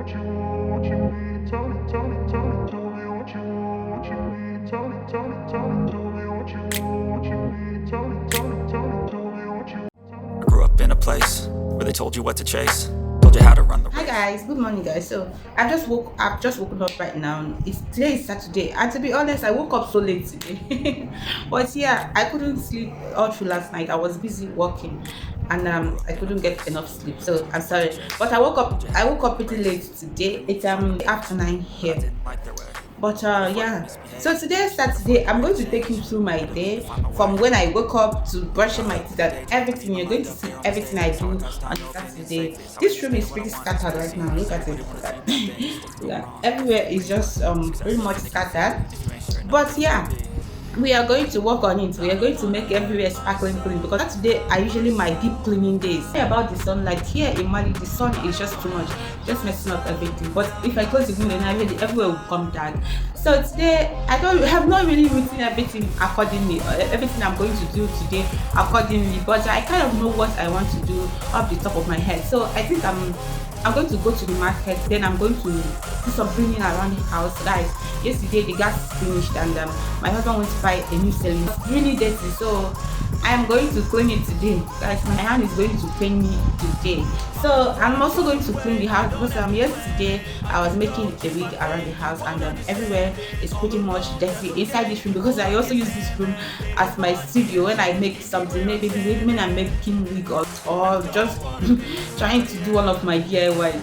I grew up in a place where they told you what to chase, told you how to run the Hi race. guys, good morning guys. So I've just woken up right now. Today is Saturday, and to be honest, I woke up so late today. But yeah, I couldn't sleep all through last night. I was busy working, and I couldn't get enough sleep. So I'm sorry. But I woke up pretty late today. It's after 9 here. But yeah, so today is Saturday. I'm going to take you through my day from when I woke up to brushing my teeth and everything. You're going to see everything I do on Saturday. This room is pretty scattered right now. Look at it. Yeah, everywhere is just pretty much scattered. But yeah, we are going to work on it. We are going to make everywhere sparkling clean because today are usually my deep cleaning days. About the sunlight here in Mali, the sun is just too much, just messing up everything. But if I close the window, then everywhere will come dark. So today I have not really written everything accordingly, everything I'm going to do today accordingly. But I kind of know what I want to do off the top of my head. So I think I'm going to go to the market, then I'm going to do some cleaning around the house. Guys, yesterday the gas finished and my husband went to buy a new cylinder. It's really dirty, so I am going to clean it today. Guys, my hand is going to pain me today. So I'm also going to clean the house because yesterday I was making a wig around the house and everywhere is pretty much dirty inside this room because I also use this room as my studio when I make something, maybe when I'm making wig or just trying to do one of my DIY.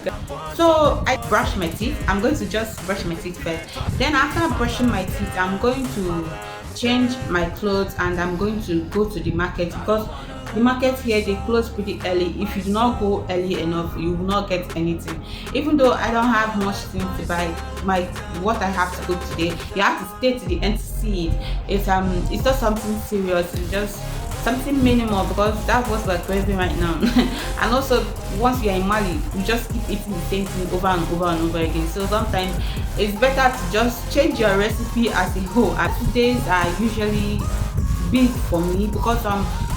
So I brush my teeth. I'm going to just brush my teeth first. Then after brushing my teeth, I'm going to change my clothes and I'm going to go to the market because the market here they close pretty early. If you do not go early enough, you will not get anything. Even though I don't have much things to buy, what I have to go today, you have to stay to the end to see it. It's not something serious, it's just something minimal because that's what we're craving right now. And also once you're in Mali, you just keep eating the same thing over and over and over again. So sometimes it's better to just change your recipe as a whole. Saturdays are usually big for me because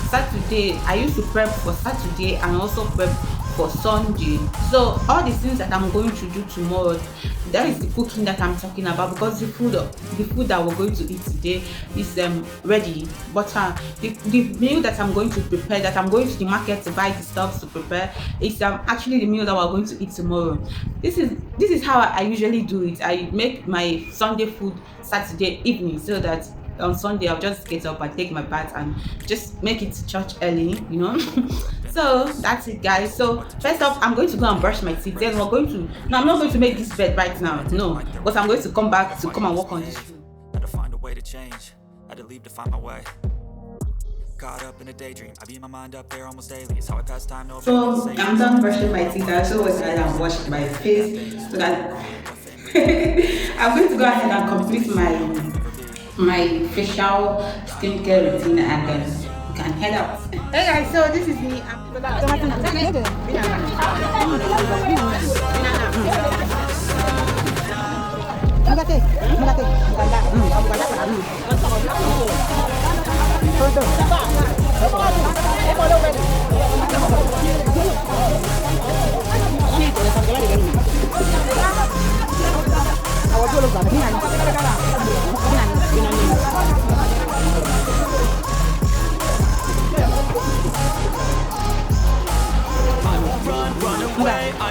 Saturday I used to prep for Saturday and also prep for Sunday. So all the things that I'm going to do tomorrow, that is the cooking that I'm talking about because the food that we're going to eat today is ready. But the meal that I'm going to prepare, that I'm going to the market to buy the stuff to prepare, is actually the meal that we're going to eat tomorrow. This is how I usually do it. I make my Sunday food Saturday evening so that on Sunday I'll just get up and take my bath and just make it to church early, you know. So that's it guys. So first off, I'm going to go and brush my teeth. Then I'm not going to make this bed right now, no, but I'm going to come back to come and work on this room. Had to find a way to change, had to leave to find my way. Caught up in a daydream, I beat my mind up there almost daily. It's how I pass time. So I'm done brushing my teeth. I also went ahead and washed my face so that I'm going to go ahead and complete my facial skincare routine and then you can head out. Hey guys, so this is me. I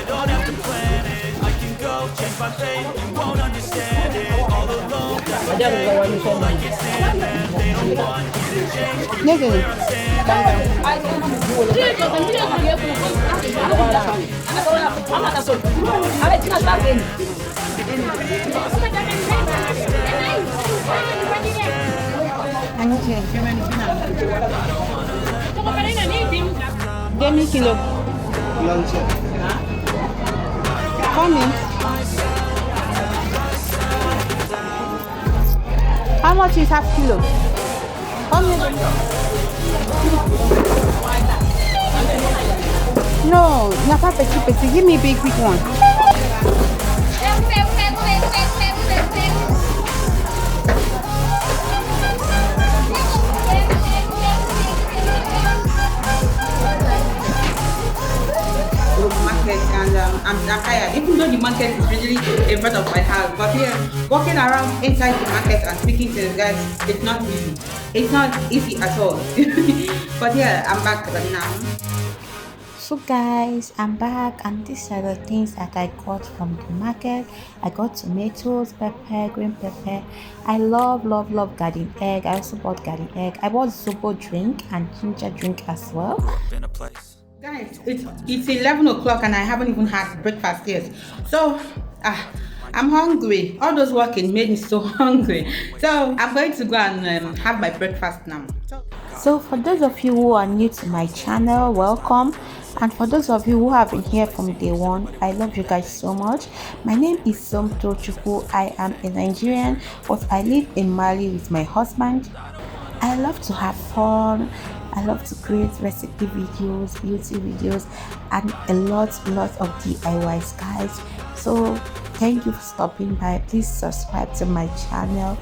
don't have to plan it. I can go change my fate. You won't understand it. All alone, that's okay. I can't stand them. They don't want you to change. Where I'm Demi kilo. Coming. How much is half kilo? No, not petty. Give me a big quick one. Market and I'm tired. Even though the market is really in front of my house, but here walking around inside the market and speaking to the guys, it's not easy. It's not easy at all. But yeah, I'm back right now. So guys, I'm back and these are the things that I got from the market. I got tomatoes, pepper, green pepper. I love garden egg. I also bought garden egg. I bought zobo drink and ginger drink as well. In a place. Guys, it's 11 o'clock and I haven't even had breakfast yet. So I'm hungry. All those working made me so hungry. So I'm going to go and have my breakfast now. So for those of you who are new to my channel, welcome. And for those of you who have been here from day one, I love you guys so much. My name is SOMTOCHUK. I am a Nigerian, but I live in Mali with my husband. I love to have fun. I love to create recipe videos, beauty videos, and a lot of DIYs, guys. So thank you for stopping by. Please subscribe to my channel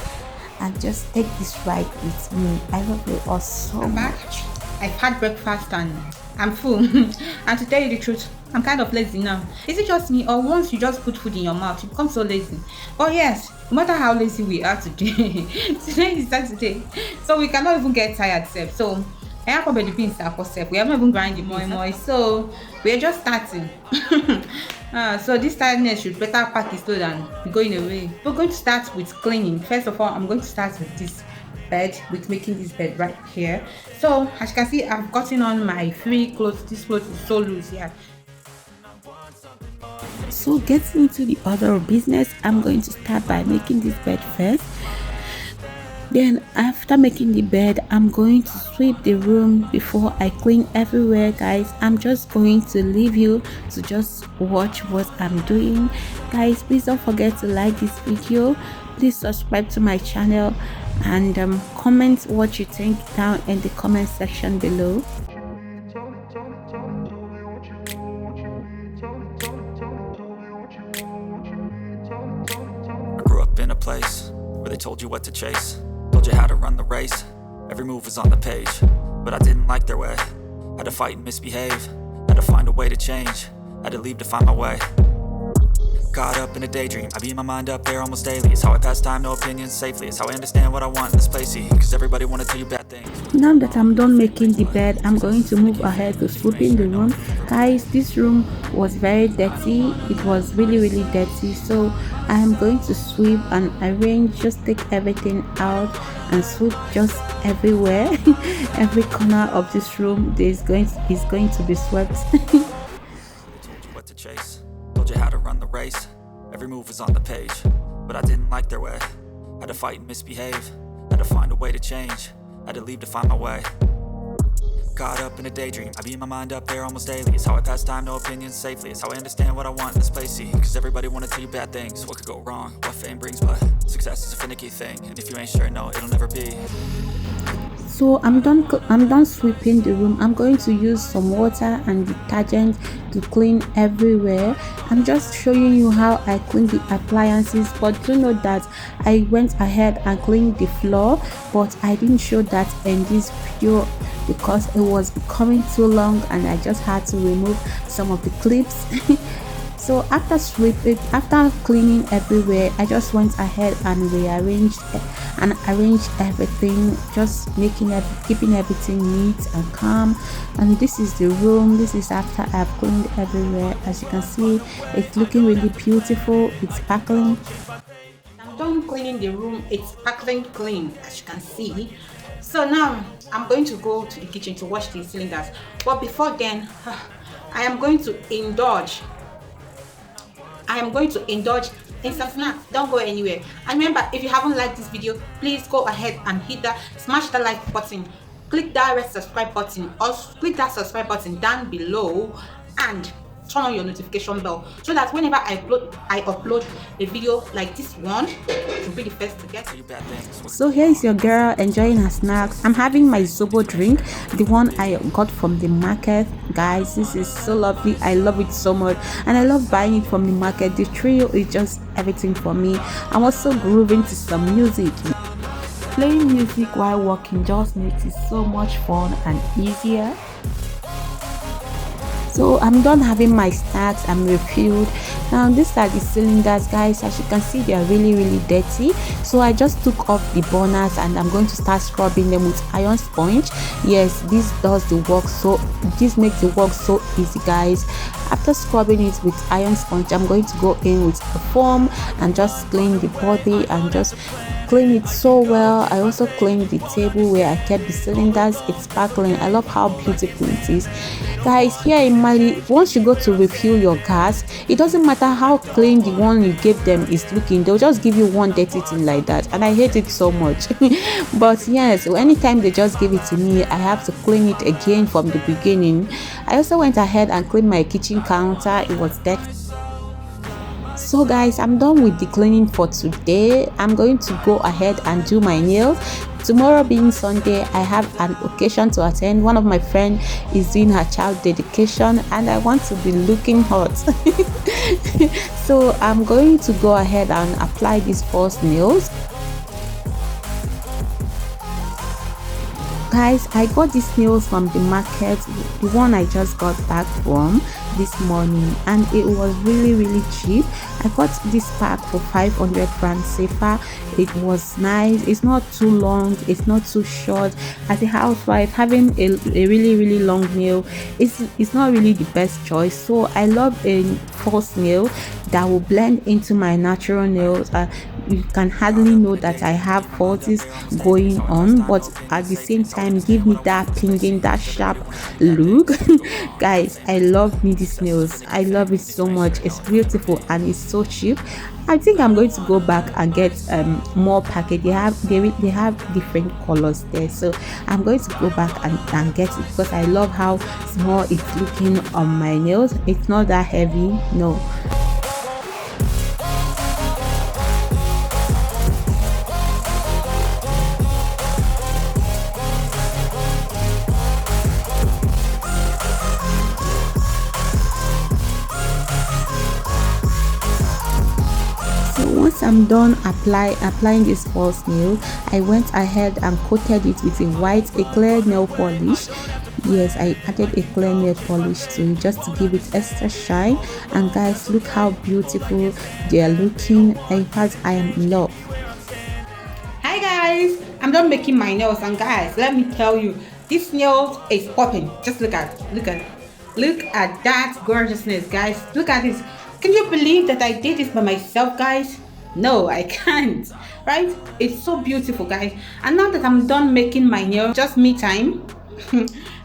and just take this ride with me. I love you all so much. I've had breakfast and I'm full. And to tell you the truth, I'm kind of lazy now. Is it just me, or once you just put food in your mouth, you become so lazy? Oh yes, no matter how lazy we are today, today is Saturday, so we cannot even get tired, Seth. So I have probably been we haven't even grinding more, so we're just starting. So this tiredness should better pack it slow than going away. We're going to start with cleaning. First of all, I'm going to start with this bed, with making this bed right here. So as you can see, I've gotten on my free clothes. This clothes is so loose here. So getting into the order of business, I'm going to start by making this bed first. Then after making the bed, I'm going to sweep the room before I clean everywhere, guys. I'm just going to leave you to just watch what I'm doing. Guys, please don't forget to like this video. Please subscribe to my channel and comment what you think down in the comment section below. I grew up in a place where they told you what to chase, told you how to run the race. Every move was on the page, but I didn't like their way. Had to fight and misbehave, had to find a way to change, had to leave to find my way. Caught up in a daydream, I beat my mind up there almost daily. It's how I pass time, no opinions safely. It's how I understand what I want in this place, cause everybody wanna tell you bad things. Now that I'm done making the bed, I'm going to move ahead to sweeping the room. Guys, this room was very dirty. It was really dirty, so I am going to sweep and arrange, just take everything out and sweep just everywhere. Every corner of this room is going to be swept. Told you what to chase, told you how to run the race. Every move was on the page, but I didn't like their way. Had to fight and misbehave, had to find a way to change, had to leave to find my way. Caught up in a daydream, I beat my mind up there almost daily. It's how I pass time, no opinions safely. It's how I understand what I want in this place, cause everybody wanna tell you bad things. What could go wrong, what fame brings, but success is a finicky thing, and if you ain't sure, no, it'll never be. So I'm done sweeping the room. I'm going to use some water and detergent to clean everywhere. I'm just showing you how I clean the appliances, but do know that I went ahead and cleaned the floor, but I didn't show that in this video because it was becoming too long and I just had to remove some of the clips. So after cleaning everywhere, I just went ahead and rearranged and arranged everything, just keeping everything neat and calm. And this is the room. This is after I've cleaned everywhere. As you can see, it's looking really beautiful. It's sparkling. I'm done cleaning the room. It's sparkling clean, as you can see. So now I'm going to go to the kitchen to wash the cylinders. But before then, I am going to indulge in some snacks. Don't go anywhere. And remember, if you haven't liked this video, please go ahead and smash the like button, click that red subscribe button, or click that subscribe button down below, and turn on your notification bell so that whenever I upload a video like this one, you'll be the first to get it. So here is your girl enjoying her snacks. I'm having my zobo drink, the one I got from the market. Guys, this is so lovely. I love it so much, and I love buying it from the market. The trio is just everything for me. I'm also grooving to some music. Playing music while working just makes it so much fun and easier. So I'm done having my snacks. I'm refilled. Now these are the cylinders, guys. As you can see, they are really dirty. So I just took off the burners and I'm going to start scrubbing them with iron sponge. Yes, this does the work. So this makes the work so easy, guys. After scrubbing it with iron sponge, I'm going to go in with a foam and just clean the body and just clean it so well. I also cleaned the table where I kept the cylinders. It's sparkling. I love how beautiful it is, guys. Here in Mali, once you go to refill your gas, it doesn't matter how clean the one you gave them is looking, they'll just give you one dirty thing like that, and I hate it so much. But yes, anytime they just give it to me, I have to clean it again from the beginning. I also went ahead and cleaned my kitchen counter. It was dirty. So guys, I'm done with the cleaning for today. I'm going to go ahead and do my nails. Tomorrow being Sunday, I have an occasion to attend. One of my friends is doing her child dedication and I want to be looking hot. So I'm going to go ahead and apply these false nails. Guys, I got these nails from the market, the one I just got back from this morning, and it was really cheap. I got this pack for 500 francs CFA. It was nice. It's not too long, it's not too short. As a housewife, having a really long nail it's not really the best choice. So I love a false nail that will blend into my natural nails. You can hardly know that I have falsies going on, but at the same time give me that pinging, that sharp look. Guys, I love me these nails. I love it so much. It's beautiful and it's so cheap. I think I'm going to go back and get more package. They have different colors there, so I'm going to go back and get it because I love how small it's looking on my nails. It's not that heavy, no. Once I'm done applying this false nail, I went ahead and coated it with a clear nail polish. Yes, I added a clear nail polish to it just to give it extra shine. And guys, look how beautiful they are looking. In fact, I am in love. Hi guys, I'm done making my nails, and guys, let me tell you, this nail is popping. Just look at that gorgeousness, guys. Look at this. Can you believe that I did this by myself, guys? No, I can't. Right? It's so beautiful, guys. And now that I'm done making my nail, just me time.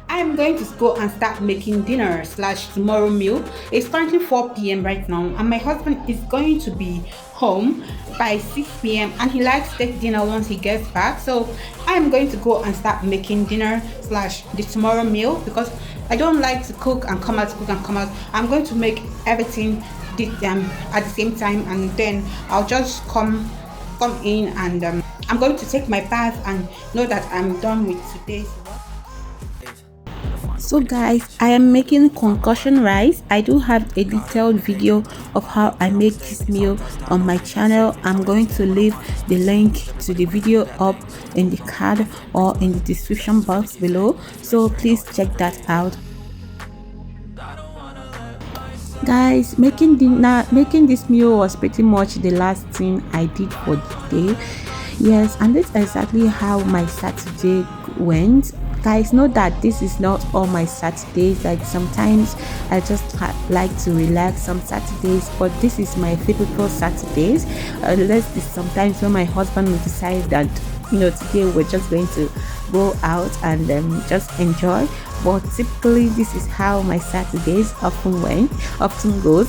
I'm going to go and start making dinner / tomorrow meal. It's currently 4 p.m. right now, and my husband is going to be home by 6 p.m. and he likes to take dinner once he gets back. So I'm going to go and start making dinner / the tomorrow meal because I don't like to cook and come out. I'm going to make everything at the same time, and then I'll just come in and I'm going to take my bath and know that I'm done with today's work. So guys, I am making concussion rice. I do have a detailed video of how I make this meal on my channel. I'm going to leave the link to the video up in the card or in the description box below, so please check that out. Guys, making this meal was pretty much the last thing I did for the day. Yes, and that's exactly how my Saturday went. Guys, know that this is not all my Saturdays. Like sometimes I just like to relax some Saturdays, but this is my typical Saturdays. Unless sometimes when my husband will decide that, you know, today we're just going to go out and just enjoy. But typically this is how my Saturdays often goes.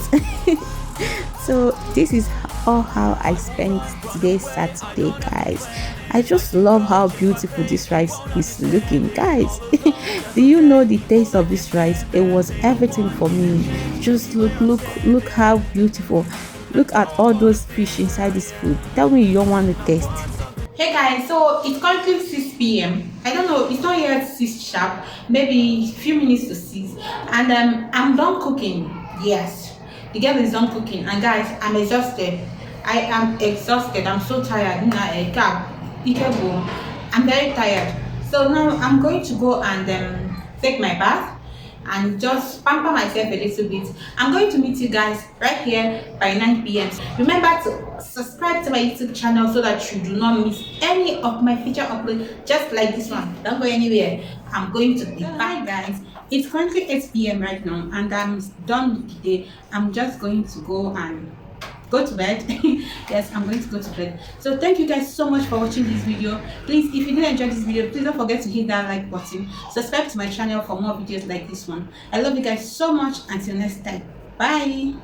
So this is all how I spent today's Saturday, guys. I just love how beautiful this rice is looking, guys. Do you know the taste of this rice? It was everything for me. Just look how beautiful. Look at all those fish inside this food. Tell me you don't want to taste. Hey guys, so it's currently 6 p.m. I don't know, it's not yet 6 sharp, maybe a few minutes to 6, and I'm done cooking. Yes, the girl is done cooking, and guys, I'm exhausted. I am exhausted. I'm so tired. I'm very tired. So now I'm going to go and take my bath. and just pamper myself a little bit. I'm going to meet you guys right here by 9 p.m. Remember to subscribe to my YouTube channel so that you do not miss any of my future uploads, just like this one. Don't go anywhere. I'm going to be back, guys. It's currently 8 p.m. right now, and I'm done with the day. I'm just going to go to bed. Yes, I'm going to go to bed. So thank you guys so much for watching this video. Please, if you did enjoy this video, please don't forget to hit that like button. Subscribe to my channel for more videos like this one. I love you guys so much. Until next time, bye.